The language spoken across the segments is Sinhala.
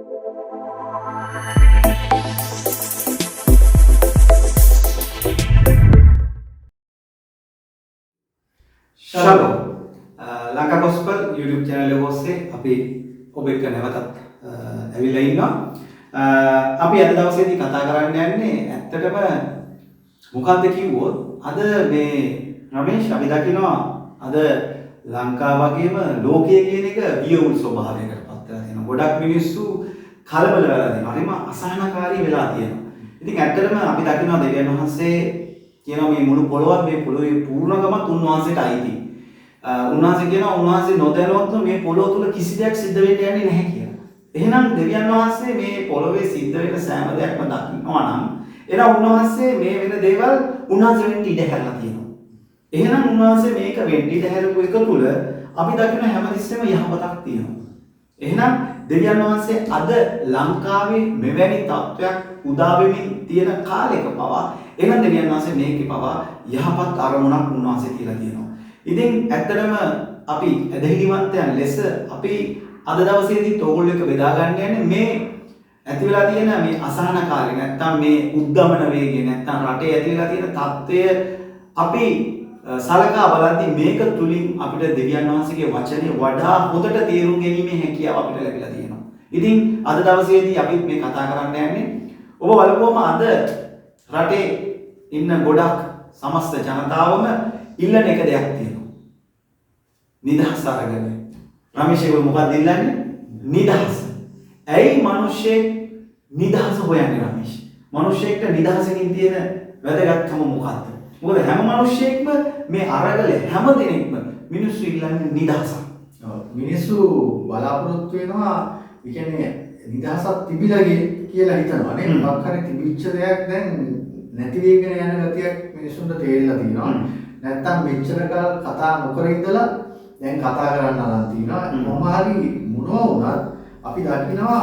ශලෝ ලංකා ගොස්පල් YouTube channel එක ඔස්සේ අපි ඔබ එක්ක නැවතත් ඇවිල්ලා ඉන්නවා. අපි අද දවසේදී කතා කරන්න යන්නේ ඇත්තටම මොකක්ද කිව්වොත් අද මේ රමේෂ් අපි දකිනවා අද ලංකාව වගේම ලෝකයේ කියන එක වියවුල් ස්වභාවයකට පත් වෙලා තියෙනවා. ගොඩක් මිනිස්සු කලබල වෙලා තියෙනවා. හරිම අසහනකාරී වෙලා තියෙනවා. ඉතින් ඇත්තටම අපි දකිනවා දෙවියන් වහන්සේ කියනවා මේ මුළු පොළොවත් මේ පොළොවේ පූර්ණකමත් උන්වහන්සේට අයිතියි. උන්වහන්සේ කියනවා උන්වහන්සේ නොදැනුවත්ව මේ පොළොව තුල කිසි දෙයක් සිද්ධ වෙන්න යන්නේ නැහැ කියලා. එහෙනම් දෙවියන් වහන්සේ මේ පොළොවේ සිද්ධ වෙන සෑම දෙයක්ම දකින්නවා නම් එහෙනම් උන්වහන්සේ මේ වෙන දේවල් උන්වහන්සේ වෙන්න ඉඩ හැරලා තියෙනවා. එහෙනම් උන්වහන්සේ මේක වෙන්න ඉඩ හැරපු එක තුල අපි දකින හැමතිස්සෙම යහපතක් තියෙනවා. එහෙනම් දෙවියන් වහන්සේ අද ලංකාවේ මෙවැනි තත්වයක් උදා වෙමින් තියෙන කාලයක පවා එහෙනම් දෙවියන් වහන්සේ මේකේ පවා යහපත් අරමුණක් උන්වහන්සේ කියලා තියෙනවා. ඉතින් ඇත්තටම අපි ඇදහිලිවන්තයන් ලෙස අපි අද දවසේදී ඕගොල්ලෝ එක බෙදා ගන්න යන්නේ මේ ඇති වෙලා තියෙන මේ අසහනකාරී නැත්තම් මේ උද්දමන වේගය නැත්තම් රටේ ඇති වෙලා තියෙන තත්ත්වය අපි සලකා බලද්දී මේක තුලින් අපිට දෙවියන් වහන්සේගේ වචනේ වඩා හොඳට තේරුම් ගැනීමේ හැකියාව අපිට ලැබිලා තියෙනවා. ඉතින් අද දවසේදී අපි මේ කතා කරන්න යන්නේ ඔබ බලපුවම අද රටේ ඉන්න ගොඩක් සමස්ත ජනතාවම ඉල්ලන එක දෙයක් තියෙනවා. නිදහස අරගෙන. රමේෂ් ඒක මොකක්ද ඉල්ලන්නේ? නිදහස. ඇයි මිනිස්සෙක් නිදහස හොයන්නේ රමේෂ්? මිනිස්සෙක්ට නිදහසකින් තියෙන වැදගත්කම මොකක්ද? මොකද හැම මිනිස්සෙක්ම මේ අරගලේ හැම දිනෙකම මිනිස්සු ඉල්ලන්නේ නිදහසක්. මිනිස්සු බලාපොරොත්තු වෙනවා ඒ කියන්නේ නිදහසක් තිබිලා කියලා හිතනවා නේ. මොකක් හරි තිබිච්ච දෙයක් දැන් නැති වෙගෙන යන ගතියක් මිනිස්සුන්ට තේරෙලා තියෙනවා. නැත්තම් මෙච්චර කාල කතා නොකර ඉඳලා දැන් කතා කරන්න අරන් තිනවා. මොනවා හරි මොනවා වුණත් අපි දකිනවා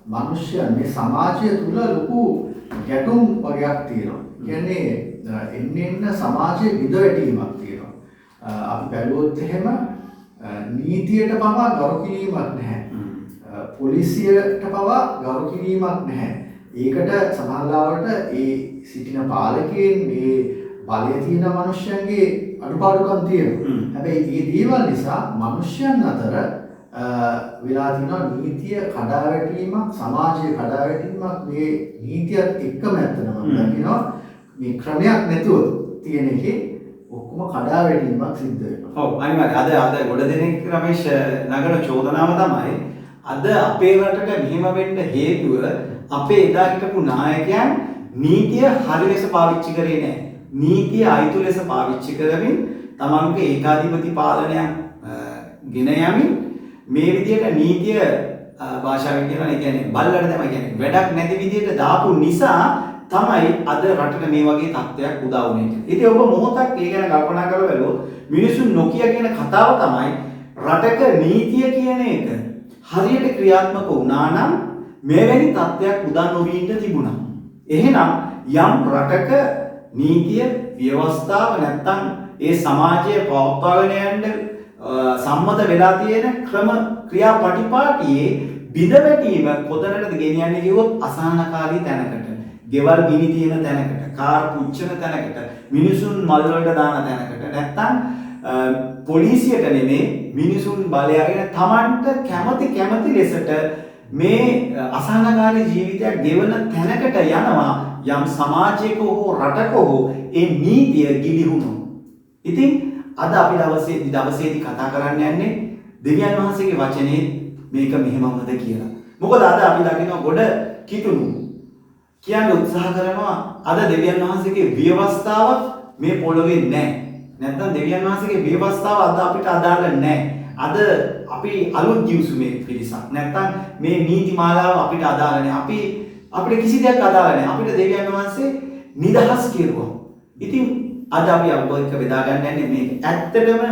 මිනිස්යන් මේ සමාජය තුල ලොකු ගැටුම් වර්ගයක් තියෙනවා. කියන්නේ එන්න සමාජයේ විදවැටීමක් තියෙනවා. අපි බැලුවොත් එහෙම නීතියට පවා ගරු කිරීමක් නැහැ. පොලිසියට පවා ගරු කිරීමක් නැහැ. ඒකට සමහරවිට ඒ සිටින පාලකයන් මේ බලය තියෙන මිනිස්යන්ගේ අඩුපාඩුකම් තියෙනවා. හැබැයි මේ දේවල් නිසා මිනිස්යන් අතර වෙලා තියෙන නීතිය කඩාවැටීමක්, සමාජයේ කඩාවැටීමක් මේ නීතියත් එක්කම ඇත්තටම දකිනවා. මේ ක්‍රමයක් නැතුව තියෙන එකේ ඔක්කොම කඩාවැටීමක් සිද්ධ වෙනවා. ඔව් අනිවාර්යයෙන් අද ගොඩ දෙනෙක් රමේෂ් නගර චෝදනාව තමයි අද අපේ රටට මෙහෙම වෙන්න හේතුව අපේ එදා හිටපු නායකයන් නීතිය හරි ලෙස පාවිච්චි කරේ නැහැ. නීතිය අයිතු ලෙස පාවිච්චි කරමින් තමන්ගේ ඒකාධිපති පාලනයක් ගෙන යමින් මේ විදිහට නීතිය භාෂාවෙන් කියනවා ඒ කියන්නේ බල්ලට තමයි කියන්නේ වැඩක් නැති විදිහට දාපු නිසා තමයි අද රටට මේ වගේ තත්ත්වයක් උදා වුනේ. ඉතින් ඔබ මොහොතක් ඒ ගැන කල්පනා කරලා බලුවොත් මිනිසුන් නොකිය කියන කතාව තමයි රටක නීතිය කියන එක හරියට ක්‍රියාත්මක වුණා නම් මෙවැනි තත්ත්වයක් උදා නොවී ඉඳ තිබුණා. එහෙනම් යම් රටක නීතිය ව්‍යවස්ථාව නැත්තම් ඒ සමාජයේ පවත්වාගෙන යන්න සම්මත වෙලා තියෙන ක්‍රම ක්‍රියාපටිපාටියේ බිඳවැටීම කොතනටද ගෙනියන්නේ කිව්වොත් අසහනකාරී තැනකට. ගෙවල් ගිනි තියෙන තැනකට, කාර් පුච්චන තැනකට, මිනිසුන් මල් වලට දාන තැනකට නැත්තම් පොලිසියට නෙමේ මිනිසුන් බලය අරගෙන Tamanට කැමති ලෙසට මේ අසහනකාරී ජීවිතයක් ගෙවන තැනකට යනවා යම් සමාජයක හෝ රටක හෝ ඒ නීතිය ගිලිහුණු. ඉතින් අද අපි දවසේදී කතා කරන්න යන්නේ දෙවියන් වහන්සේගේ වචනේ මේක මෙහෙමමද කියලා. මොකද අද අපි දකිනවා ගොඩ කිතුණු කියන්න උත්සාහ කරනවා අද දෙවියන් වහන්සේගේ ව්‍යවස්ථාවක් මේ පොළොවේ නැහැ. නැත්නම් දෙවියන් වහන්සේගේ ව්‍යවස්ථාව අද අපිට අදාළ නැහැ. අද අපි අලුත් ජීවිසුමේ පිරිසක්. නැත්නම් මේ නීති මාලාව අපිට අදාළ නැහැ. අපිට කිසි දෙයක් අදාළ නැහැ. අපිට දෙවියන් වහන්සේ නිදහස් කෙරුවා. ඉතින් අද අපි අවබෝධ බෙදා ගන්න යන්නේ මේක. ඇත්තටම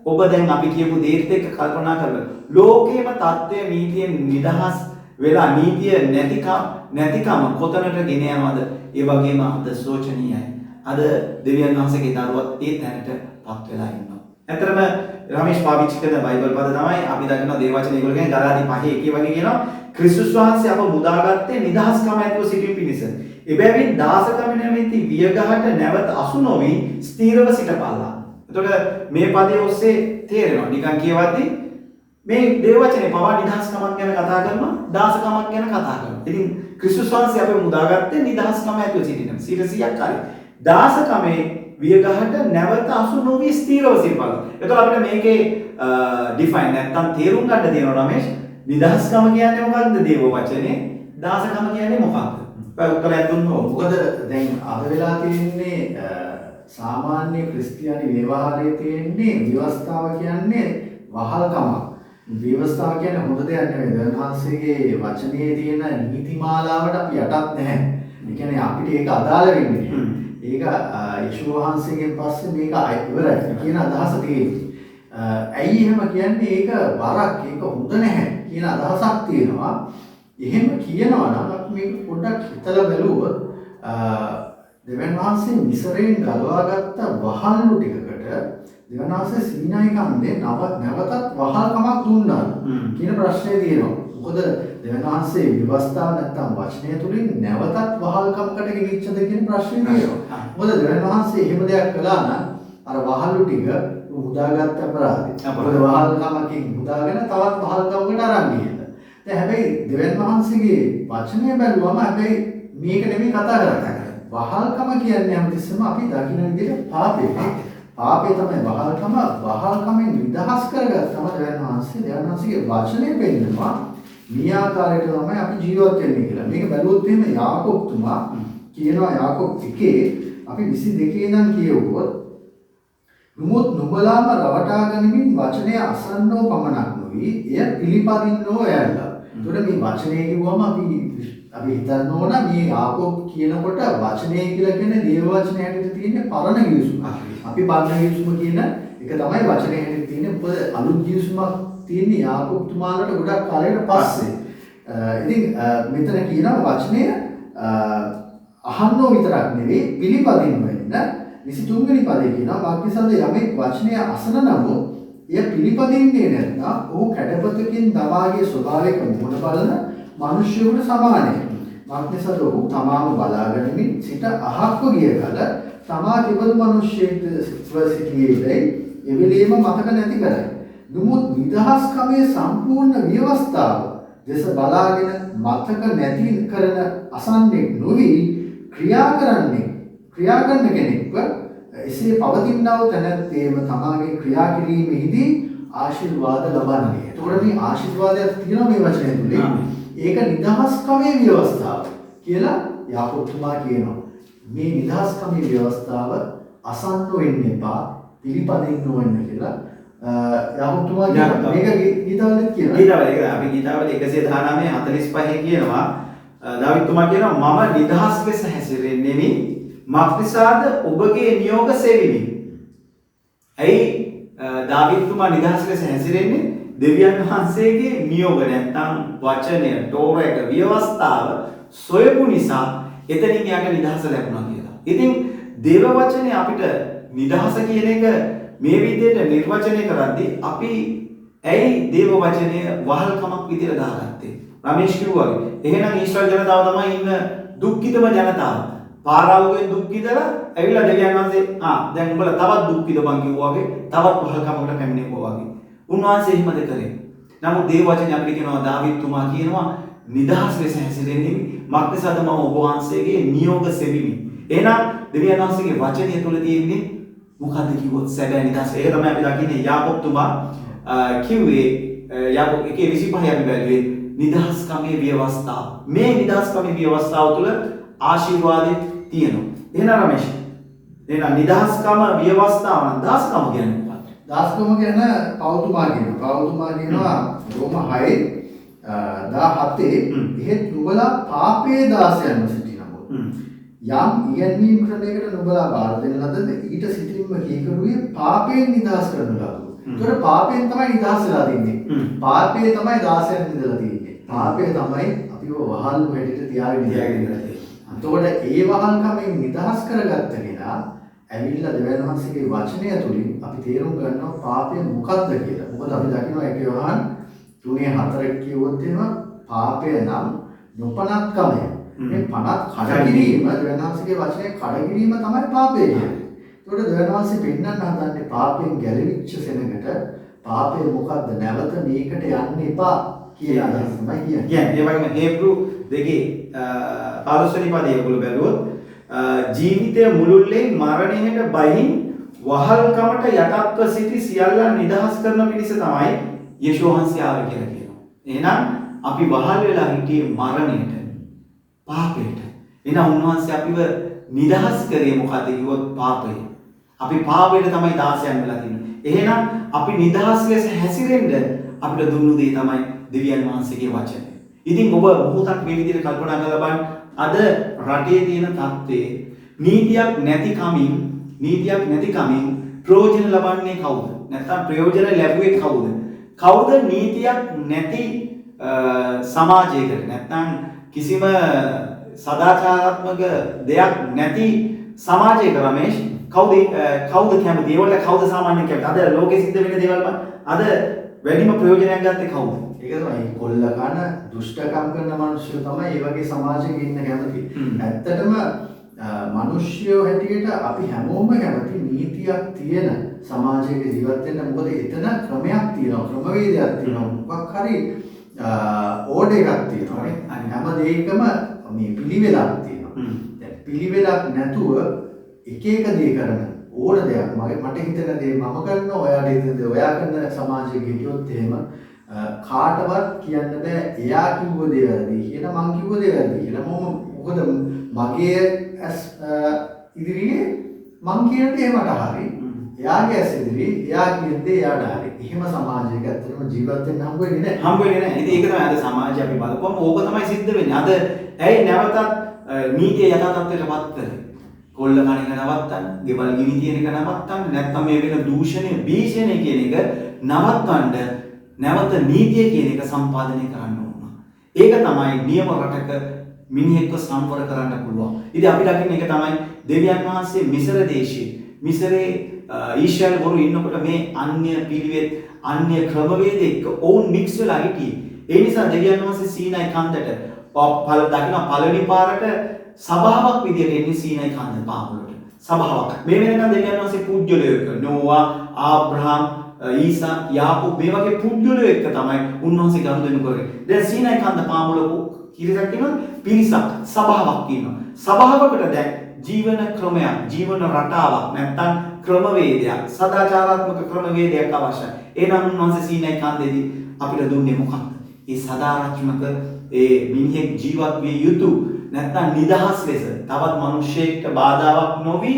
ඔබ දැන් අපි කියපු දේත් එක්ක කල්පනා කරලා ලෝකේම தත්ත්වය නීතියෙන් නිදහස් වෙලා නීතිය නැතිකම කොතනට ගෙන යනවද? ඒ වගේම අද සෝචනීයයි. අද දෙවියන් වහන්සේගේ දරුවත් ඒ තැනටපත් වෙලා ඉන්නවා. ඇත්තටම රමේෂ් පාවිච්චි කරන බයිබල් පද තමයි අපි දකිනවා දේව වචන ඒගොල්ලෝ කියන්නේ ගලාති 5:1 වගේ කියනවා ක්‍රිස්තුස් වහන්සේ අප මුදාගත්තේ නිදහස්කම ඇතුව සිටින් පිණිස. එබැවින් දාසකම නැමැති වියගහට නැවත අසු නොවි ස්ථීරව සිටපල්ලා. එතකොට මේ පදයේ ඔස්සේ තේරෙනවා නිකන් කියවද්දී මේ දේව වචනේ පවා නිදහස්කමක් ගැන කතා කරනවා, දාසකමක් ගැන කතා කරනවා. ඉතින් ක්‍රිස්තුස් වහන්සේ අපේ මුදාගත්තේ නිදහස්කම ඇතුව සිටින 100ක් හරි. දාසකමේ වියගහට නැවත අසු නොවි ස්ථීරව සිටපල්ලා. එතකොට අපිට මේකේ ඩිෆයින් නැත්තම් තේරුම් ගන්න තියෙනවා රමේෂ්. නිදහස්කම කියන්නේ මොකක්ද දේව වචනේ? දාසකම කියන්නේ මොකක්ද? උත්තරයක් දුන්නොත් මොකද දැන් අද වෙලා තියෙන්නේ සාමාන්‍ය ක්‍රිස්තියානි ව්‍යවහාරයේ තියෙන්නේ විවස්ථාව කියන්නේ වහල්කමක්. විවස්ථාව කියන්නේ හොඳ දෙයක් නෙවෙයි. දන්වහන්සේගේ වචනේ තියෙන නීතිමාලාවට අපි යටත් නැහැ. ඒ කියන්නේ අපිට ඒක අදාළ වෙන්නේ නැහැ. ඒක යේසුස් වහන්සේගෙන් පස්සේ මේක ඉවරයි කියන අදහස තියෙනවා. ඇයි එහෙම කියන්නේ? ඒක වරක්, ඒක හොඳ නැහැ කියන අදහසක් තියෙනවා. එහෙම කියනවා නම් අපි මේක පොඩ්ඩක් හිතලා බැලුවොත් දෙවියන් වහන්සේ මිසරයෙන් ගලවාගත්ත වහල්ලු ටිකකට දෙවියන් වහන්සේ සීනායි කන්දේ නැවතත් වහල්කමක් දුන්නා කියන ප්‍රශ්නේ තියෙනවා. මොකද දෙවියන් වහන්සේ විවස්ථාව නැත්තම් වචනය තුලින් නැවතත් වහල්කමකට ගෙනිච්චද කියන ප්‍රශ්නේ තියෙනවා. මොකද දෙවියන් වහන්සේ එහෙම දෙයක් කළා නම් අර වහල්ලු ටික මුදාගත්ත අපරාධය. මොකද වහල්කමකින් මුදාගෙන තවත් වහල්කමකට අරන් ගියා. දැන් හැබැයි දෙවියන් වහන්සේගේ වචනය බැලුවම හැබැයි මේක නෙමෙයි කතා කරන්නේ. වහල්කම කියන්නේ හැමතිස්සෙම අපි දකින්න විදිහට පාපේ. පාපේ තමයි වහල්කම. වහල්කමෙන් නිදහස් කරගත්තම දෙවියන් වහන්සේගේ වචනය පෙන්නනවා මේ ආකාරයට තමයි අපි ජීවත් වෙන්නේ කියලා. මේක බැලුවොත් එහෙම යාකෝබ්තුමා කියනවා යාකෝබ් 1 අපි 22 ඉඳන් කියවුවොත් නුඹලාම රවටා ගනිමින් වචනය අසන්නෝ පමණක් නොවි එය පිළිපදින්නෝ ඇල්ලා. ඒතකොට මේ වචනය කිව්වම අපි හිතන්න ඕන මේ යාකෝබ් කියනකොට වචනය කියලා කියන්නේ දේව වචනය හැටියට තියෙන පරණ ගිවිසුම. අපි පරණ ගිවිසුම කියන එක තමයි වචනය හැටියට තියෙන්නේ. මොකද අලුත් ගිවිසුමක් තියෙන්නේ යාකෝබ් තුමාලට ගොඩක් කාලයකට පස්සේ. ඉතින් මෙතන කියනවා වචනය අහන්නෝ විතරක් නෙවෙයි පිළිපදින්න වෙන්න. 23 වෙනි පදේ කියනවා වාක්‍යසන්ද යමෙක් වචනය අසන නමුත් එය පිළිපදින්නේ නැත්නම් ඔහු කැඩපතකින් දවාගේ ස්වභාවයක මුහුණ බලන මිනිසෙකුට සමානයි. වාක්‍යසන්ද ඔහු තමාම බලාගනිමින් සිට අහක්ව ගිය කල තමා කිබඳු මිනිසෙක්ද සිටියේදයි එවෙලෙම මතක නැති කරයි. නමුත් නිදහස්කමේ සම්පූර්ණ ව්‍යවස්ථාව දෙස බලාගෙන මතක නැති කරන අසන්නෙක් නොවි ක්‍රියා කරන කෙනෙක්ව එසේ පවතිනව තැනැත්තේම තමාගේ ක්‍රියා කිරීමේදී ආශිර්වාද ලබන්නේ. එතකොට මේ ආශිර්වාදයක් තියෙනවා මේ වචනය තුනේ. ඒක නිදහස්කමේ ව්‍යවස්ථාව කියලා යාකෝබ්තුමා කියනවා. මේ නිදහස්කමේ ව්‍යවස්ථාව අසන්න වෙන්න එපා, පිළිපදින්න ඕන කියලා යාකෝබ්තුමා කියනවා. මේක ගීතාවලත් කියනවා. ගීතාවල අපි ගීතාවල 119:45 කියනවා. දාවිත්තුමා කියනවා මම නිදහස් ලෙස හැසිරෙන්නේමි මක්නිසාද ඔබගේ නියෝග සෙවිමි. ඇයි දාවිත්තුමා නිදහස් ලෙස හැසිරෙන්නේ? දෙවියන් වහන්සේගේ නියෝග නැත්නම් වචනය, ටෝර එක ව්‍යවස්ථාව සොයපු නිසා එතනින් යාට නිදහස ලැබුණා කියලා. ඉතින් දේව වචනේ අපිට නිදහස කියන එක මේ විදිහට නිර්වචනය කරද්දී අපි ඇයි දේව වචනය වහල්කමක් විදිහට දාගත්තේ? රමේෂ් කිව්වා වගේ. එහෙනම් ඊශ්වර ජනතාව තමයි ඉන්න දුක්ඛිතම ජනතාව. පාරාවුගෙන් දුක්ඛිතලා ඇවිල්ලා දෙවියන් වහන්සේ දැන් උඹලා තවත් දුක්ඛිතපන් කිව්වා වගේ තවත් පහල්කමකට පැමිණෙවුවා වගේ. උන්වහන්සේ එහෙමද කරේ. නමුත් දේව වචනේ අපිට කියනවා දාවිත්තුමා කියනවා නිදහස් ලෙස හැසිරෙන්නේ මක්නිසාද මම ඔබ වහන්සේගේ නියෝග සෙවිමි. එහෙනම් දෙවියන් වහන්සේගේ වචනය තුල තියෙන්නේ මොකද්ද කිව්වොත් සැබෑ නිදහස. ඒක තමයි අපි දකින්නේ යාකෝබ්තුමා කිව්වේ යාකෝබ් 1:25 අපි බැලුවේ නිදහස්කමේ ව්‍යවස්ථාව. මේ නිදහස්කමේ ව්‍යවස්ථාව තුළ ආශිර්වාදෙ තියෙනවා. එහෙනම් රමේෂ්. එහෙනම් නිදහස්කම ව්‍යවස්ථාව නම් දාස්කම කියන්නේ මොකක්ද? දාස්කම කියන්නේ පෞතුමා කියනවා. පෞතුමා කියනවා රෝම 6:17 එහෙත් නුඹලා පාපයේ දාසයන්ව සිටිනමොත් යම් ඉගැන්වීම් ක්‍රමයකට නුඹලා බාර දෙන ලදද ඊට සිටින්ම කීකරුවේ පාපයෙන් නිදහස් කරන ලද. ඒතකොට පාපයෙන් තමයි නිදහස් වෙලා තින්නේ. පාපයේ තමයි දාසයන් ඉඳලා තියෙන්නේ. පාපය තමයි අපිව වහල් වෙඩිට තියාගෙන ඉඳලා. එතකොට ඒ වහල්කමෙන් නිදහස් කරගත්ත කෙනා ඇවිල්ලා දෙවියන් වහන්සේගේ වචනය තුලින් අපි තේරුම් ගන්නවා පාපය මොකක්ද කියලා. මොකද අපි දකිනවා 1 යොහන් 3:4 කියවොත් එහෙම පාපය නම් නොපනත්කමය. මේ පනත් කඩකිරීම දෙවනාංශගේ වචනේ කඩකිරීම තමයි පාපය කියන්නේ. ඒකට දෙවනාංශෙ පෙන්නන්න හදන්නේ පාපයෙන් ගැලවිච්ච සෙනඟට පාපය මොකද්ද නැවත මේකට යන්න එපා කියලා අදහස තමයි කියන්නේ. කියන්නේ ඒ වගේම හේබ්‍රු දෙකේ 15 වෙනි පදයේ ඔයගොල්ලෝ බැලුවොත් ජීවිතය මුළුල්ලේ මරණයට බයින් වහල්කමට යටත්ව සිටි සියල්ලන් නිදහස් කරන පිණිස තමයි යේෂුව වහන්සේ ආවේ කියලා කියනවා. එහෙනම් අපි වහල් වෙලා හිටියේ මරණයට, පාපයට. එහෙනම් උන්වහන්සේ අපිව නිදහස් කරේ මොකද කිව්වොත් පාපය. අපි පාපයට තමයි දාසයන් වෙලා තියෙන්නේ. එහෙනම් අපි නිදහස් ලෙස හැසිරෙන්න අපිට දුන්නු දේ තමයි දෙවියන් වහන්සේගේ වචනය. ඉතින් ඔබ මොහොතක් මේ විදිහට කල්පනා කරලා බලන්න අද රටේ තියෙන තත්ත්වයේ නීතියක් නැති කමින් ප්‍රයෝජන ලබන්නේ කවුද? නැත්නම් ප්‍රයෝජන ලැබුවේ කවුද? කවුද නීතියක් නැති සමාජයකට නැත්නම් කිසිම සදාචාරාත්මක දෙයක් නැති සමාජයක රමේෂ් කවුද කැමති? ඒවල කවුද සාමාන්‍යයෙන් කැමති? අද ලෝකෙ සිද්ධ වෙන දේවල් අද වැඩිම ප්‍රයෝජනයක් ගත්තේ කවුද? ඒක තමයි කොල්ල කන දුෂ්ටකම් කරන මිනිස්සු තමයි ඒ වගේ සමාජයක ඉන්න කැමති. ඇත්තටම මිනිස්සුયો හැටියට අපි හැමෝම කැමති නීතියක් තියෙන සමාජයක ජීවත් වෙන්න. මොකද එතන ක්‍රමයක් තියෙනවා, ක්‍රමවේදයක් තියෙනවා, මොකක් හරි ඕඩර් එකක් තියෙනවා. හැම දෙයකම මේ පිළිවෙලක් තියෙනවා. දැන් පිළිවෙලක් නැතුව එක එක දේ කරන ඕන දෙයක් මට හිතෙන දේ මම කරනවා, ඔයාට හිතෙන දේ ඔයා කරන සමාජයක හිටියොත් එහෙම කාටවත් කියන්න බෑ එයා කිව්ව දේ වැරදි කියලා මං කිව්ව දේ වැරදි කියලා. මොකද මගේ ඉදිරියේ මං කියන දේ මට හරි, එයාගේ ඇස් ඉදිරියේ එයා කියන දේ එයාට හරි. එහෙම සමාජයක ඇත්තටම ජීවත් වෙන්න හම්බ වෙන්නේ නැහැ. ඉතින් ඒක තමයි අද සමාජය අපි බලපුවම ඕක තමයි සිද්ධ වෙන්නේ. අද ඇයි නැවතත් නීතිය යථා තත්ත්වයටපත් කරේ? කොල්ල කණ එක නවත්තන්න, ගෙවල් ගිනි තියන එක නවත්තන්න, නැත්නම් මේ වෙන දූෂණය, භීෂණය කියන එක නවත්තන්න නැවත නීතිය කියන එක සම්පාදනය කරන්න ඕන. ඒක තමයි නියම රටක මිනිහෙක්ව සම්වර කරන්න පුළුවන්. ඉතින් අපි දකින්න එක තමයි දෙවියන් වහන්සේ මිසර දේශයේ මිසරේ ඊශ්‍රායල් වරු ඉන්නකොට මේ අන්‍ය පිළිවෙත් අන්‍ය ක්‍රමවේද එක්ක ඔවුන් මික්ස් වෙලා හිටියේ. ඒ නිසා දෙවියන් වහන්සේ සීනයි කන්දට දකින්න පළවෙනි පාරට සභාවක් විදියට එන්නේ සීනයි කන්ද පාමුලට. සභාවක්. මේ වෙනකන් දෙවියන් වහන්සේ පුජ්‍යලයක නෝවා, ආබ්‍රහම්, ඊසා, යාකෝබ් මේ වගේ පුජ්‍යලයෝ එක්ක තමයි උන්වහන්සේ ගනුදෙනු කරේ. දැන් සීනයි කන්ද පාමුල කිරිසක් කියනවා පිරිසක් සභාවක් කියනවා. සභාවකට දැන් ජීවන ක්‍රමයක්, ජීවන රටාවක් නැත්නම් ක්‍රමවේදයක්, සදාචාරාත්මක ක්‍රමවේදයක් අවශ්‍යයි. එනම් උන්වහන්සේ සීනයි කන්දේදී අපිට දුන්නේ මොකක්ද? ඒ සදාචාරාත්මක මිනිහෙක් ජීවත් විය යුතු නැත්නම් නිදහස් ලෙස තවත් මිනිසෙක්ට බාධාවක් නොවි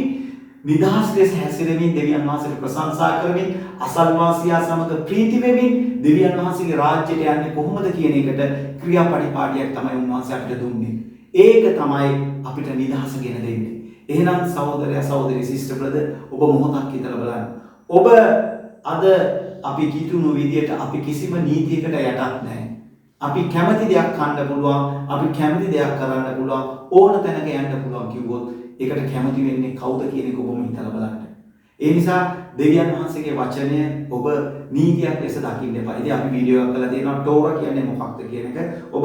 නිදහස් ලෙස හැසිරෙමින් දෙවියන් වහන්සේට ප්‍රශංසා කරමින් අසල්වාසියා සමග ප්‍රීති වෙමින් දෙවියන් වහන්සේගේ රාජ්‍යයට යන්නේ කොහොමද කියන එකට ක්‍රියාපටිපාටියක් තමයි උන්වහන්සේ අපිට දුන්නේ. ඒක තමයි අපිට නිදහස ගෙන දෙන්නේ. එහෙනම් සහෝදරයා සහෝදරි සිස්ටර් බ්‍රදර් ඔබ මොහොතක් හිතලා බලන්න. ඔබ අද අපි කිතුණු විදියට අපි කිසිම නීතියකට යටත් නැහැ. අපි කැමති දෙයක් කන්න පුළුවන්, අපි කැමති දෙයක් කරන්න පුළුවන්, ඕන තැනක යන්න පුළුවන් කිව්වොත් ඒකට කැමති වෙන්නේ කවුද කියන එක ඔබම හිතලා බලන්න. ඒ නිසා දෙවියන් වහන්සේගේ වචනය ඔබ නීතියක් ලෙස දකින්න එපා. ඉතින් අපි වීඩියෝ එකක් කරලා තියෙනවා ටෝරා කියන්නේ මොකක්ද කියන එක. ඔබ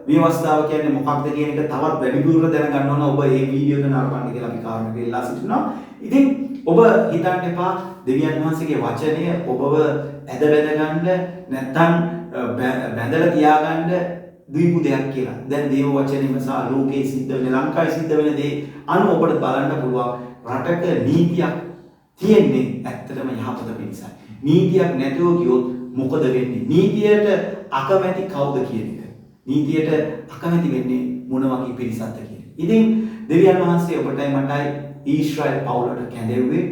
විවස්ථාව කියන්නේ මොකක්ද කියන එක තවත් වැඩිපුර දැනගන්න ඕන. ඔබ මේ වීඩියෝ එක නරඹන්න කියලා අපි කාරණා දෙලා සිටිනවා. ඉතින් ඔබ හිතන්න එපා දෙවියන් වහන්සේගේ වචනය ඔබව ඇද බැඳ ගන්න නැත්නම් බැඳලා තියාගන්න දීපු දෙයක් කියලා. දැන් දේව වචනේම සහ ලෝකයේ සිද්ධ වෙන ලංකාවේ සිද්ධ වෙන දේ අනුව ඔබට බලන්න පුළුවන් රටක නීතියක් තියෙන්නේ ඇත්තටම යහපත පිණිසයි. නීතියක් නැතුව ගියොත් මොකද වෙන්නේ? නීතියට අකමැති කවුද කියන එක. නීතියට අකමැති වෙන්නේ මොන වගේ පිරිසක්ද කියන එක. ඉතින් දෙවියන් වහන්සේ ඔබටයි මටයි ඊශ්‍රායල් පවුලට කැඳෙව්වේ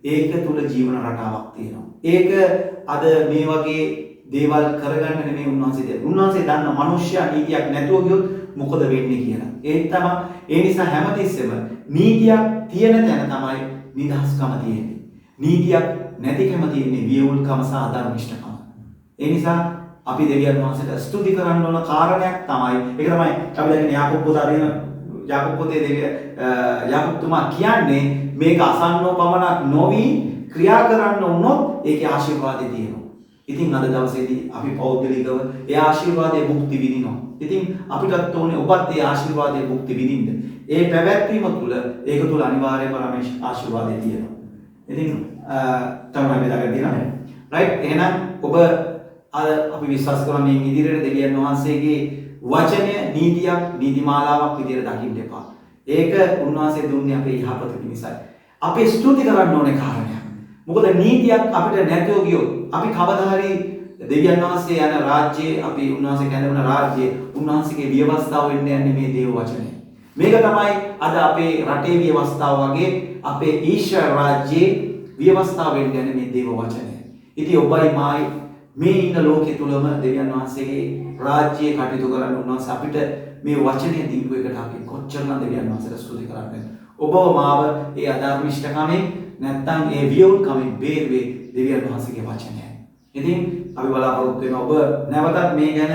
ඒක තුල ජීවන රටාවක් තියෙනවා. ඒක අද මේ වගේ දේවල් කරගන්න නෙමෙයි උන්වහන්සේ දෙන්නේ. උන්වහන්සේ දන්න මනුෂ්‍යයා නීතියක් නැතුව ගියොත් මොකද වෙන්නේ කියලා. ඒ නිසා හැමතිස්සෙම නීතියක් තියෙන තැන තමයි නිදහස්කම තියෙන්නේ. නීතියක් නැතිකම තියෙන්නේ වියවුල්කම සහ අධර්මිෂ්ඨකම. ඒ නිසා අපි දෙවියන් වහන්සේට ස්තුති කරන්න ඕන කාරණයක් තමයි ඒක තමයි අපි දැන් යාකෝබ් පොත අරින යාකෝබ් පොතේ යාකෝබ් තුමා කියන්නේ මේක අසන්නෝ පමණක් නොවි ක්‍රියා කරන්න වුණොත් ඒකේ ආශිර්වාදය තියෙනවා. ඉතින් අද දවසේදී අපි පෞද්ගලිකව ඒ ආශිර්වාදයේ භුක්ති විඳිනවා. ඉතින් අපිටත් ඕනේ ඔබත් ඒ ආශිර්වාදයේ භුක්ති විඳින්න. ඒ පැවැත්වීම තුළ ඒක තුළ අනිවාර්යයෙන්ම රමේෂ් ආශිර්වාදය තියෙනවා. ඉතින් තමයි බෙදාගෙන තියෙනවා. රයිට් එහෙනම් ඔබ අද අපි විශ්වාස කරන මේ ඉදිරියට දෙවියන් වහන්සේගේ වචනය නීතියක් නීතිමාලාවක් විදිහට දකින්න එපා. ඒක උන්වහන්සේ දුන්නේ අපේ යහපත පිණිසයි. අපි ස්තුති කරන්න ඕනේ කාරණයක්. මොකද නීතියක් අපිට නැතුව ගියොත් අපි කවදා හරි දෙවියන් වහන්සේ යන රාජ්‍යයේ අපි උන්වහන්සේ කැඳවන රාජ්‍යයේ උන්වහන්සේගේ ව්‍යවස්ථාව වෙන්න යන්නේ මේ දේව වචනය. මේක තමයි අද අපේ රටේ ව්‍යවස්ථාව වගේ අපේ ඊශ්වර රාජ්‍යයේ ව්‍යවස්ථාව වෙන්න යන්නේ මේ දේව වචනය. ඉතින් ඔබයි මායි මේ ඉන්න ලෝකෙ තුලම දෙවියන් වහන්සේගේ රාජ්‍යයේ කටයුතු කරන්න උන්වහන්සේ අපිට මේ වචනය දීපු එකට අපි කොච්චරනම් දෙවියන් වහන්සේට ස්තුති කරන්නේ. ඔබව මාව ඒ අධර්මිෂ්ඨකමෙන් නැත්තම් ඒ වියවුල්කමෙන් බේරුවේ දෙවියන් වහන්සේගේ වචනයයි. ඉතින් අපි බලාපොරොත්තු වෙනවා ඔබ නැවතත් මේ ගැන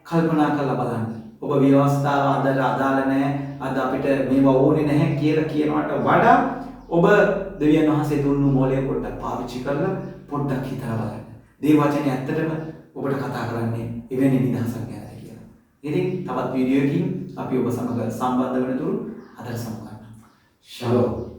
කල්පනා කරලා බලන්න. ඔබ ව්‍යවස්ථාව අදට අදාළ නැහැ. අද අපිට මේවා ඕනේ නැහැ කියලා කියනවට වඩා ඔබ දෙවියන් වහන්සේ දුන්නු මොලේ පොඩ්ඩක් පාවිච්චි කරලා පොඩ්ඩක් හිතලා බලන්න. දේව වචනේ ඇත්තටම ඔබට කතා කරන්නේ එවැනි නිදහසක් ගැනද කියලා. ඉතින් තවත් වීඩියෝකින් අපි ඔබ සමග සම්බන්ධ වෙනතුරු අදට සමු ගන්නවා. ෂලෝම්.